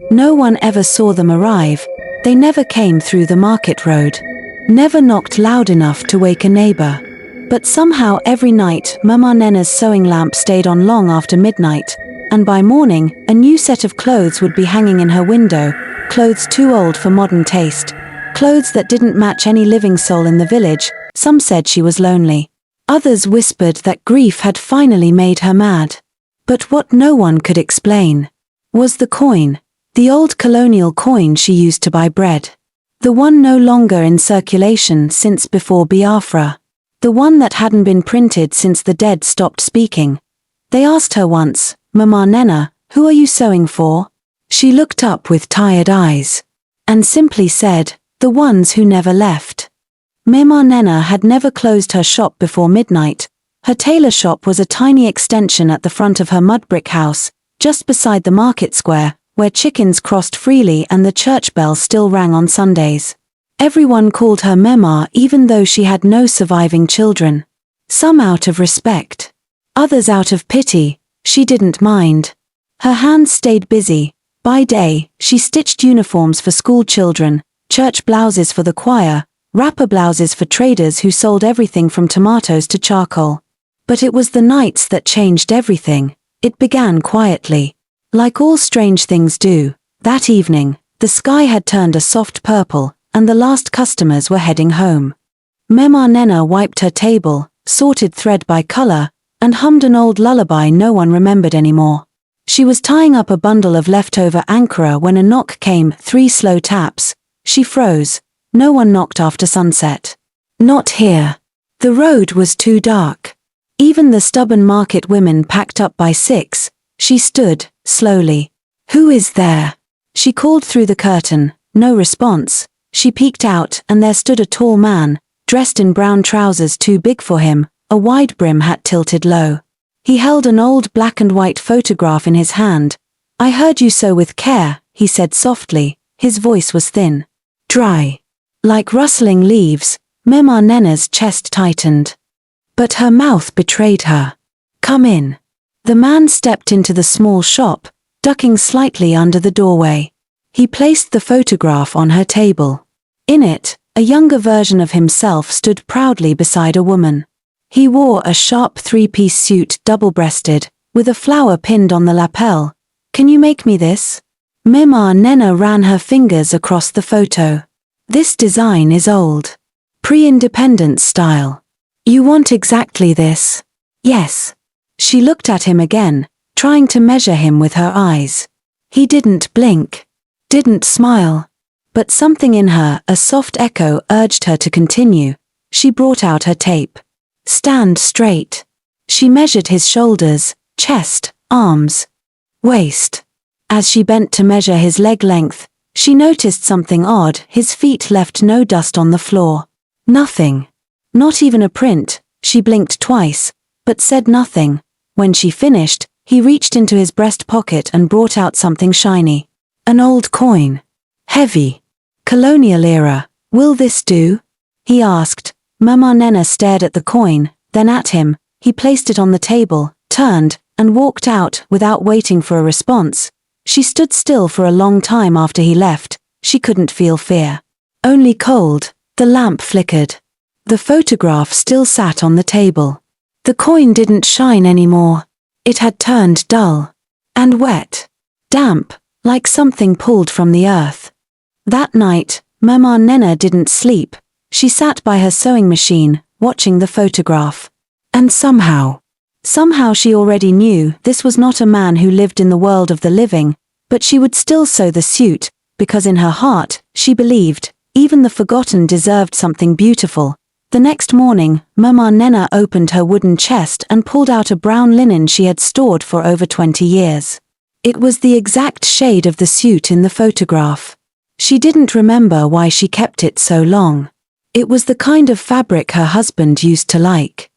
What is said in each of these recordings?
No one ever saw them arrive. They never came through the market road. Never knocked loud enough to wake a neighbor. But somehow every night, Mama Nnenna's sewing lamp stayed on long after midnight, and by morning, a new set of clothes would be hanging in her window, clothes too old for modern taste. Clothes that didn't match any living soul in the village. Some said she was lonely. Others whispered that grief had finally made her mad. But what no one could explain was the coin, the old colonial coin she used to buy bread. The one no longer in circulation since before Biafra. The one that hadn't been printed since the dead stopped speaking. They asked her once, "Mama Nnenna, who are you sewing for?" She looked up with tired eyes and simply said, "The ones who never left." Mama Nnenna had never closed her shop before midnight. Her tailor shop was a tiny extension at the front of her mud brick house, just beside the market square, where chickens crossed freely and the church bell still rang on Sundays. Everyone called her Mema even though she had no surviving children. Some out of respect. Others out of pity. She didn't mind. Her hands stayed busy. By day, she stitched uniforms for school children, church blouses for the choir, wrapper blouses for traders who sold everything from tomatoes to charcoal. But it was the nights that changed everything. It began quietly. Like all strange things do, that evening, the sky had turned a soft purple, and the last customers were heading home. Mama Nnenna wiped her table, sorted thread by color, and hummed an old lullaby no one remembered anymore. She was tying up a bundle of leftover ankara when a knock came, 3 slow taps. She froze. No one knocked after sunset. Not here. The road was too dark. Even the stubborn market women packed up by 6. She stood, slowly. "Who is there?" She called through the curtain. No response. She peeked out and there stood a tall man, dressed in brown trousers too big for him, a wide brim hat tilted low. He held an old black and white photograph in his hand. "I heard you sew with care," he said softly. His voice was thin. Dry. Like rustling leaves. Mama Nnenna's chest tightened. But her mouth betrayed her. "Come in." The man stepped into the small shop, ducking slightly under the doorway. He placed the photograph on her table. In it, a younger version of himself stood proudly beside a woman. He wore a sharp 3-piece suit, double-breasted, with a flower pinned on the lapel. "Can you make me this?" Mama Nnenna ran her fingers across the photo. "This design is old. Pre-independence style. You want exactly this?" "Yes." She looked at him again, trying to measure him with her eyes. He didn't blink. Didn't smile. But something in her, a soft echo, urged her to continue. She brought out her tape. "Stand straight." She measured his shoulders, chest, arms, waist. As she bent to measure his leg length, she noticed something odd. His feet left no dust on the floor. Nothing. Not even a print. She blinked twice, but said nothing. When she finished, he reached into his breast pocket and brought out something shiny. An old coin. Heavy. Colonial era. "Will this do?" he asked. Mama Nnenna stared at the coin, then at him. He placed it on the table, turned, and walked out without waiting for a response. She stood still for a long time after he left. She couldn't feel fear. Only cold. The lamp flickered. The photograph still sat on the table. The coin didn't shine anymore. It had turned dull. And wet. Damp, like something pulled from the earth. That night, Mama Nnenna didn't sleep. She sat by her sewing machine, watching the photograph. And somehow she already knew this was not a man who lived in the world of the living, but she would still sew the suit, because in her heart, she believed, even the forgotten deserved something beautiful. The next morning, Mama Nnenna opened her wooden chest and pulled out a brown linen she had stored for over 20 years. It was the exact shade of the suit in the photograph. She didn't remember why she kept it so long. It was the kind of fabric her husband used to like.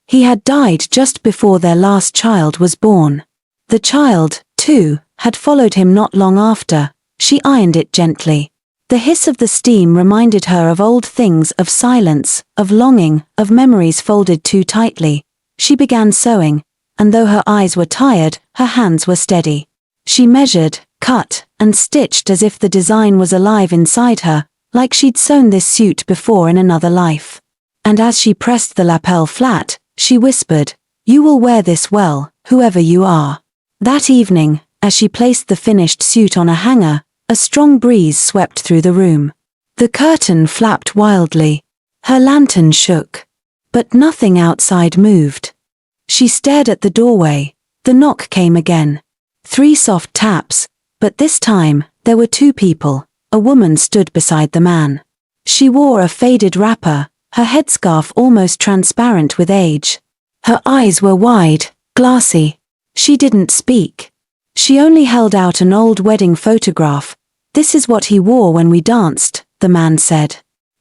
He had died just before their last child was born. The child, too, had followed him not long after. She ironed it gently. The hiss of the steam reminded her of old things, of silence, of longing, of memories folded too tightly. She began sewing, and though her eyes were tired, her hands were steady. She measured, cut and stitched as if the design was alive inside her, like she'd sewn this suit before in another life. And as she pressed the lapel flat, she whispered, "You will wear this well, whoever you are." That evening, as she placed the finished suit on a hanger, a strong breeze swept through the room. The curtain flapped wildly. Her lantern shook. But nothing outside moved. She stared at the doorway. The knock came again. 3 soft taps, but this time, there were 2 people. A woman stood beside the man. She wore a faded wrapper, her headscarf almost transparent with age. Her eyes were wide, glassy. She didn't speak. She only held out an old wedding photograph. "This is what he wore when we danced," the man said.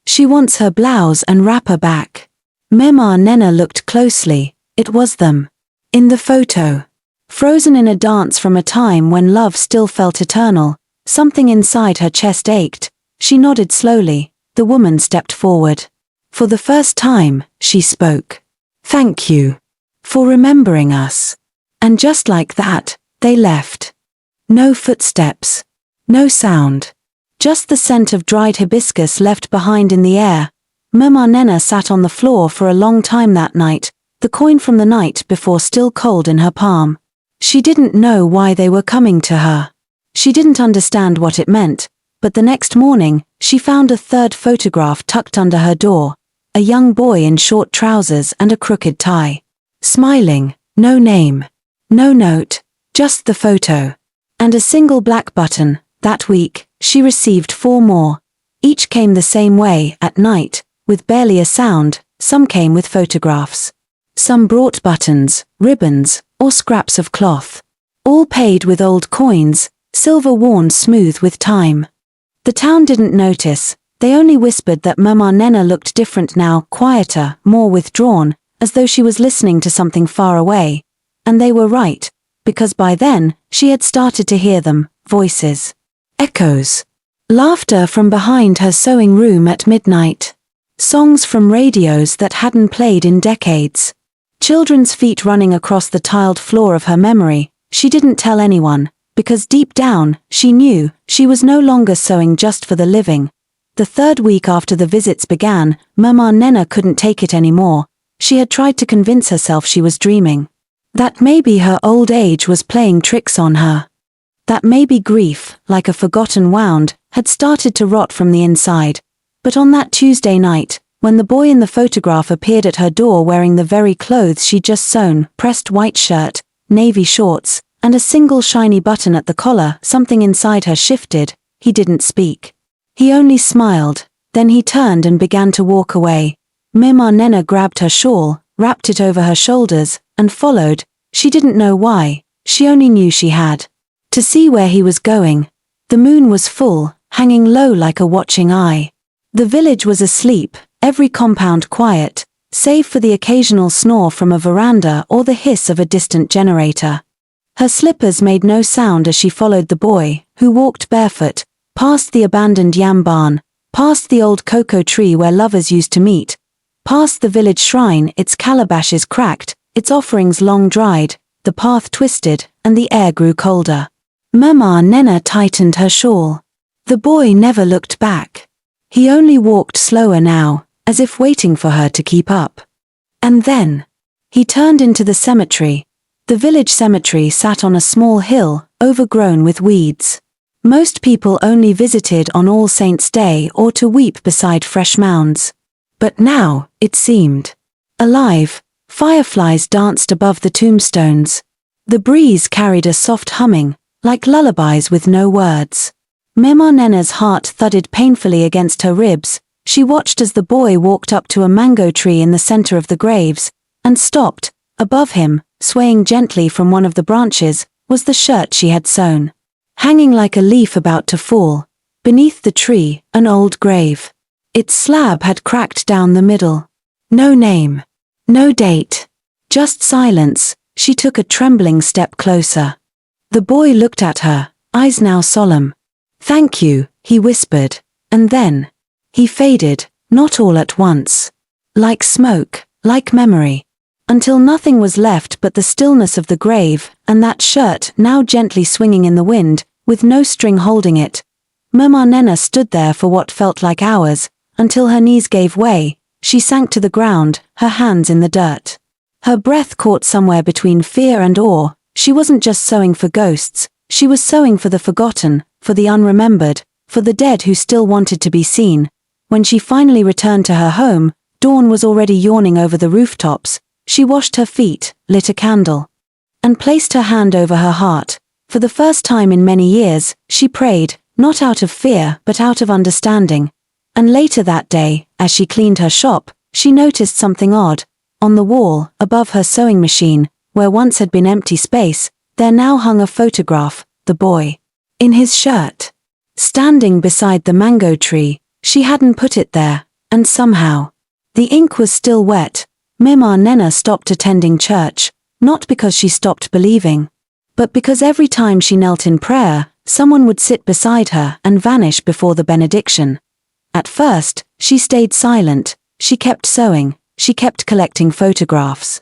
"She wants her blouse and wrapper back." Nnenna looked closely. It was them. In the photo. Frozen in a dance from a time when love still felt eternal, something inside her chest ached. She nodded slowly. The woman stepped forward. For the first time, she spoke. "Thank you for remembering us." And just like that, they left. No footsteps. No sound. Just the scent of dried hibiscus left behind in the air. Nnenna sat on the floor for a long time that night, the coin from the night before still cold in her palm. She didn't know why they were coming to her. She didn't understand what it meant, but the next morning, she found a 3rd photograph tucked under her door, a young boy in short trousers and a crooked tie. Smiling, no name, no note, just the photo. And a single black button. That week, she received 4 more. Each came the same way, at night, with barely a sound. Some came with photographs. Some brought buttons, ribbons, or scraps of cloth. All paid with old coins, silver worn smooth with time. The town didn't notice. They only whispered that Nnenna looked different now, quieter, more withdrawn, as though she was listening to something far away. And they were right, because by then, she had started to hear them, voices. Echoes. Laughter from behind her sewing room at midnight. Songs from radios that hadn't played in decades. Children's feet running across the tiled floor of her memory. She didn't tell anyone, because deep down, she knew, she was no longer sewing just for the living. The 3rd week after the visits began, Nnenna couldn't take it anymore. She had tried to convince herself she was dreaming. That maybe her old age was playing tricks on her. That maybe grief, like a forgotten wound, had started to rot from the inside. But on that Tuesday night, when the boy in the photograph appeared at her door wearing the very clothes she'd just sewn, pressed white shirt, navy shorts, and a single shiny button at the collar, something inside her shifted. He didn't speak. He only smiled. Then he turned and began to walk away. Nnenna grabbed her shawl, wrapped it over her shoulders, and followed. She didn't know why. She only knew she had to see where he was going. The moon was full, hanging low like a watching eye. The village was asleep, every compound quiet, save for the occasional snore from a veranda or the hiss of a distant generator. Her slippers made no sound as she followed the boy, who walked barefoot, past the abandoned yam barn, past the old cocoa tree where lovers used to meet, past the village shrine, its calabashes cracked, its offerings long dried, the path twisted, and the air grew colder. Nnenna tightened her shawl. The boy never looked back. He only walked slower now, as if waiting for her to keep up. And then, he turned into the cemetery. The village cemetery sat on a small hill, overgrown with weeds. Most people only visited on All Saints' Day or to weep beside fresh mounds. But now, it seemed alive. Fireflies danced above the tombstones. The breeze carried a soft humming, like lullabies with no words. Nnenna's heart thudded painfully against her ribs. She watched as the boy walked up to a mango tree in the center of the graves, and stopped. Above him, swaying gently from one of the branches, was the shirt she had sewn. Hanging like a leaf about to fall. Beneath the tree, an old grave. Its slab had cracked down the middle. No name. No date. Just silence. She took a trembling step closer. The boy looked at her, eyes now solemn. "Thank you," he whispered, and then he faded, not all at once. Like smoke, like memory. Until nothing was left but the stillness of the grave, and that shirt now gently swinging in the wind. with no string holding it. Nnenna stood there for what felt like hours, until her knees gave way. She sank to the ground, her hands in the dirt. Her breath caught somewhere between fear and awe. She wasn't just sewing for ghosts, she was sewing for the forgotten, for the unremembered, for the dead who still wanted to be seen. When she finally returned to her home, dawn was already yawning over the rooftops. She washed her feet, lit a candle, and placed her hand over her heart. For the first time in many years, she prayed, not out of fear but out of understanding. And later that day, as she cleaned her shop, she noticed something odd. On the wall, above her sewing machine, where once had been empty space, there now hung a photograph, the boy. In his shirt. Standing beside the mango tree. She hadn't put it there, and somehow. The ink was still wet. Nnenna stopped attending church, not because she stopped believing, but because every time she knelt in prayer, someone would sit beside her and vanish before the benediction. At first, she stayed silent, she kept sewing, she kept collecting photographs.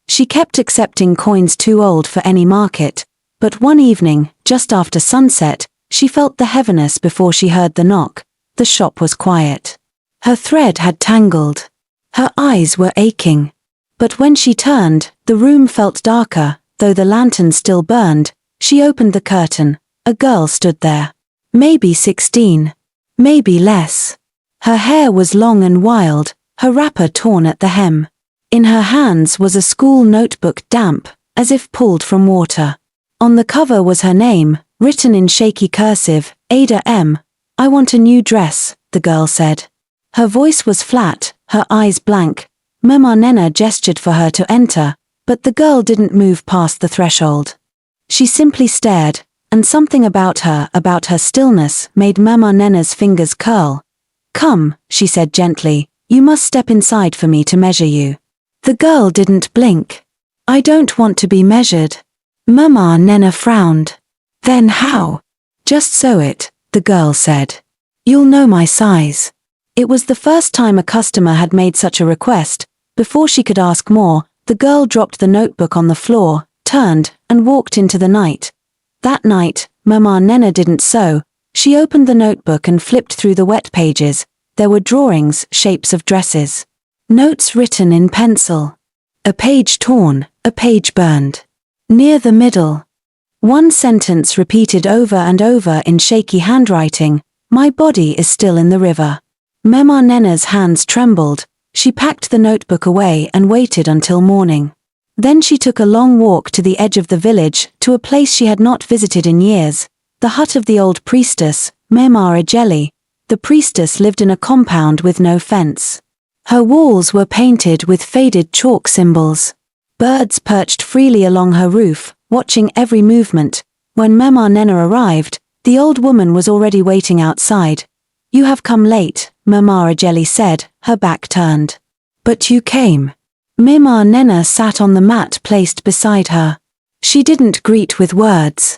She kept accepting coins too old for any market, but one evening, just after sunset, she felt the heaviness before she heard the knock. The shop was quiet. Her thread had tangled. Her eyes were aching. But when she turned, the room felt darker, though the lantern still burned. She opened the curtain. A girl stood there. Maybe 16. Maybe less. Her hair was long and wild, her wrapper torn at the hem. In her hands was a school notebook, damp, as if pulled from water. On the cover was her name, written in shaky cursive, Ada M. "I want a new dress," the girl said. Her voice was flat, her eyes blank. Nnenna gestured for her to enter, but the girl didn't move past the threshold. She simply stared, and something about her stillness, made Nnenna's fingers curl. "Come," she said gently, "you must step inside for me to measure you." The girl didn't blink. "I don't want to be measured." Nnenna frowned. "Then how?" "Just sew it," the girl said. "You'll know my size." It was the first time a customer had made such a request. Before she could ask more, the girl dropped the notebook on the floor, turned, and walked into the night. That night, Nnenna didn't sew. She opened the notebook and flipped through the wet pages. There were drawings, shapes of dresses. Notes written in pencil. A page torn, a page burned. Near the middle. One sentence repeated over and over in shaky handwriting, "My body is still in the river." Nnenna's hands trembled. She packed the notebook away and waited until morning. Then she took a long walk to the edge of the village, to a place she had not visited in years, the hut of the old priestess, Nnenna. The priestess lived in a compound with no fence. Her walls were painted with faded chalk symbols. Birds perched freely along her roof, watching every movement. When Nnenna arrived, the old woman was already waiting outside. "You have come late," Nnenna said, her back turned. "But you came." Nnenna sat on the mat placed beside her. She didn't greet with words.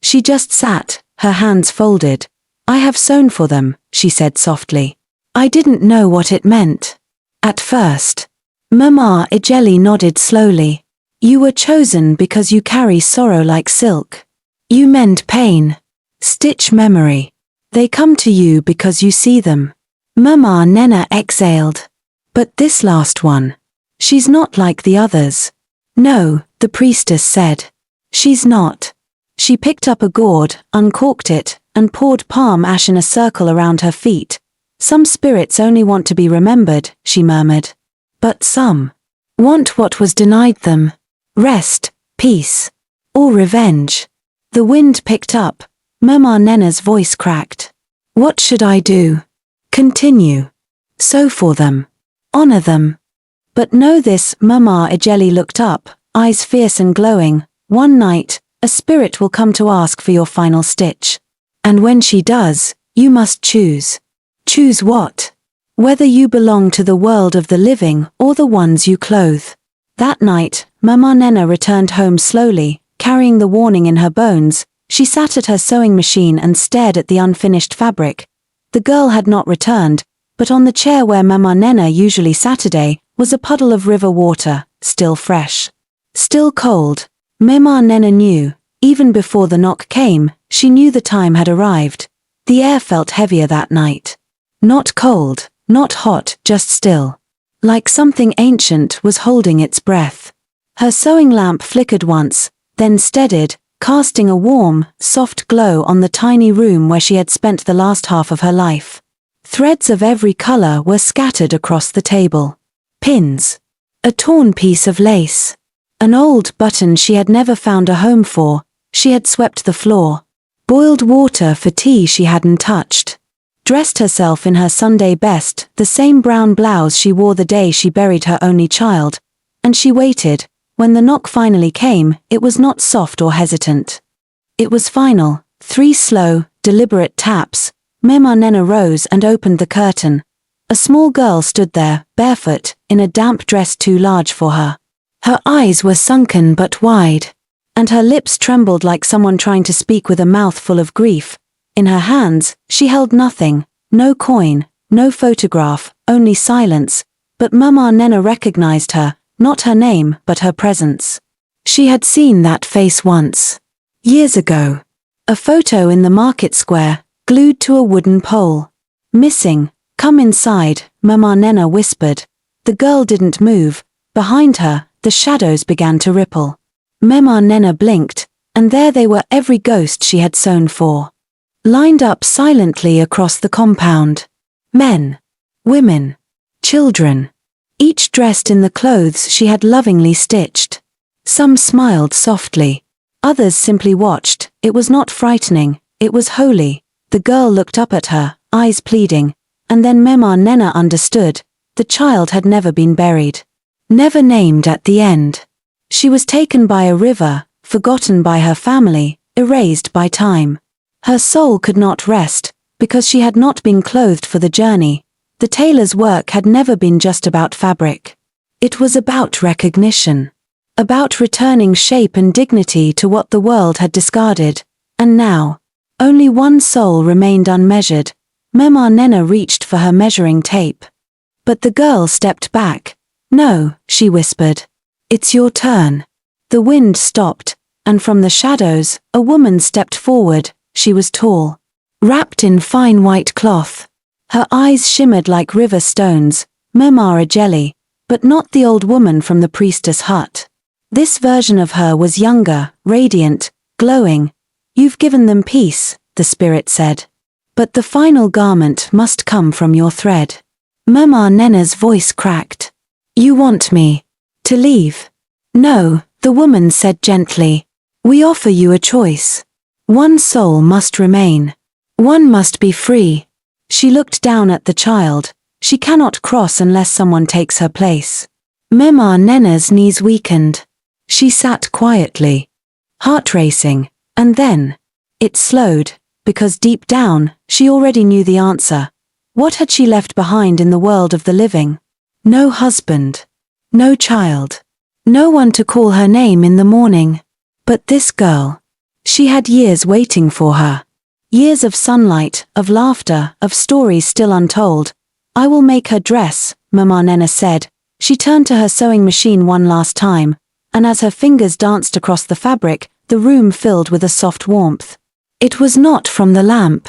She just sat, her hands folded. "I have sewn for them," she said softly. "I didn't know what it meant. At first." Nnenna nodded slowly. "You were chosen because you carry sorrow like silk. You mend pain. Stitch memory. They come to you because you see them." Nnenna exhaled. "But this last one. She's not like the others." "No," the priestess said. "She's not." She picked up a gourd, uncorked it, and poured palm ash in a circle around her feet. "Some spirits only want to be remembered," she murmured. "But some want what was denied them. Rest, peace, or revenge." The wind picked up. Nnenna's voice cracked. "What should I do?" "Continue. Sew for them. Honor them. But know this," Nnenna looked up, eyes fierce and glowing. "One night, a spirit will come to ask for your final stitch. And when she does, you must choose." "Choose what?" "Whether you belong to the world of the living or the ones you clothe." That night, Nnenna returned home slowly, carrying the warning in her bones. She sat at her sewing machine and stared at the unfinished fabric. The girl had not returned, but on the chair where Nnenna usually sat was a puddle of river water, still fresh. Still cold. Nnenna knew, Even before the knock came, she knew the time had arrived. The air felt heavier that night. Not cold, not hot, just still. Like something ancient was holding its breath. Her sewing lamp flickered once, then steadied, casting a warm, soft glow on the tiny room where she had spent the last half of her life. Threads of every color were scattered across the table. Pins. A torn piece of lace. An old button she had never found a home for. She had swept the floor. Boiled water for tea she hadn't touched. Dressed herself in her Sunday best, the same brown blouse she wore the day she buried her only child. And she waited. When the knock finally came, it was not soft or hesitant. It was final. 3 slow, deliberate taps. Nnenna rose and opened the curtain. A small girl stood there, barefoot, in a damp dress too large for her. Her eyes were sunken but wide, and her lips trembled like someone trying to speak with a mouth full of grief. In her hands, she held nothing, no coin, no photograph, only silence. But Nnenna recognized her, not her name, but her presence. She had seen that face once. Years ago. A photo in the market square, glued to a wooden pole. Missing. Come inside, Nnenna whispered. The girl didn't move. Behind her, the shadows began to ripple. Nnenna blinked, and there they were, every ghost she had sewn for. Lined up silently across the compound. Men. Women. Children. Each dressed in the clothes she had lovingly stitched. Some smiled softly. Others simply watched. It was not frightening, it was holy. The girl looked up at her, eyes pleading. And then Nnenna understood. The child had never been buried. Never named at the end. She was taken by a river, forgotten by her family, erased by time. Her soul could not rest, because she had not been clothed for the journey. The tailor's work had never been just about fabric. It was about recognition. About returning shape and dignity to what the world had discarded. And now, only one soul remained unmeasured. Nnenna reached for her measuring tape. But the girl stepped back. No, she whispered. It's your turn. The wind stopped, and from the shadows, a woman stepped forward. She was tall. Wrapped in fine white cloth. Her eyes shimmered like river stones, a jelly, but not the old woman from the priestess hut. This version of her was younger, radiant, glowing. You've given them peace, the spirit said. But the final garment must come from your thread. Nnenna's voice cracked. You want me to leave? No, the woman said gently. We offer you a choice. One soul must remain. One must be free. She looked down at the child. She cannot cross unless someone takes her place. Nnenna's knees weakened. She sat quietly. Heart racing, and then it slowed, because deep down, she already knew the answer. What had she left behind in the world of the living? No husband. No child. No one to call her name in the morning. But this girl. She had years waiting for her. Years of sunlight, of laughter, of stories still untold. I will make her dress, Nnenna said. She turned to her sewing machine one last time, and as her fingers danced across the fabric, the room filled with a soft warmth. It was not from the lamp.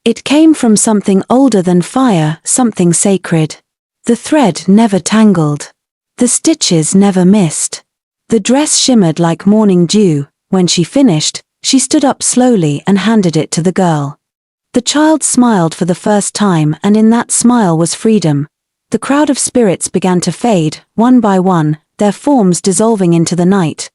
It came from something older than fire, something sacred. The thread never tangled. The stitches never missed. The dress shimmered like morning dew. When she finished, she stood up slowly and handed it to the girl. The child smiled for the first time, and in that smile was freedom. The crowd of spirits began to fade, one by one, their forms dissolving into the night.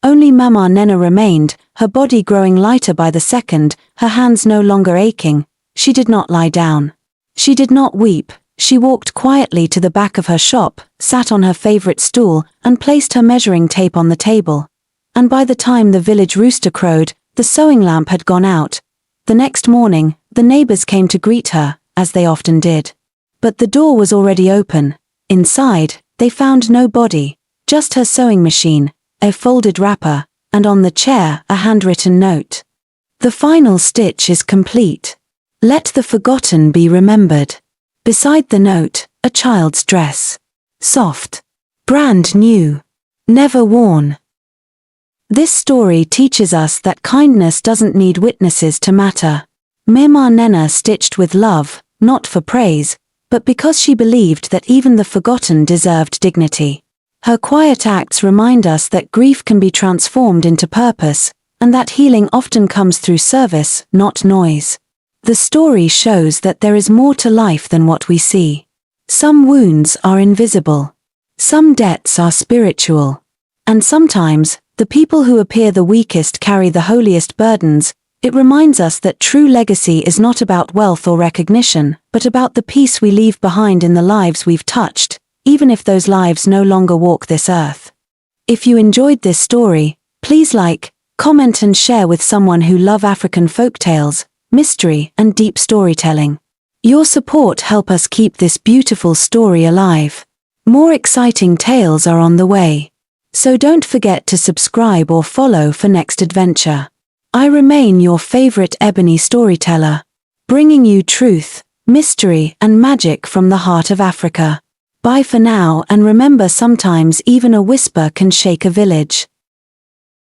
Only Nnenna remained, her body growing lighter by the second, her hands no longer aching. She did not lie down. She did not weep. She walked quietly to the back of her shop, sat on her favorite stool, and placed her measuring tape on the table. And by the time the village rooster crowed, the sewing lamp had gone out. The next morning, the neighbors came to greet her, as they often did. But the door was already open. Inside, they found no body, just her sewing machine, a folded wrapper, and on the chair, a handwritten note. The final stitch is complete. Let the forgotten be remembered. Beside the note, a child's dress. Soft. Brand new. Never worn. This story teaches us that kindness doesn't need witnesses to matter. Nnenna stitched with love, not for praise, but because she believed that even the forgotten deserved dignity. Her quiet acts remind us that grief can be transformed into purpose, and that healing often comes through service, not noise. The story shows that there is more to life than what we see. Some wounds are invisible. Some debts are spiritual. And sometimes, the people who appear the weakest carry the holiest burdens. It reminds us that true legacy is not about wealth or recognition, but about the peace we leave behind in the lives we've touched, even if those lives no longer walk this earth. If you enjoyed this story, please like, comment and share with someone who loves African folktales, mystery and deep storytelling. Your support helps us keep this beautiful story alive. More exciting tales are on the way. So don't forget to subscribe or follow for next adventure. I remain your favorite ebony storyteller, bringing you truth, mystery and magic from the heart of Africa. Bye for now, and remember, sometimes even a whisper can shake a village.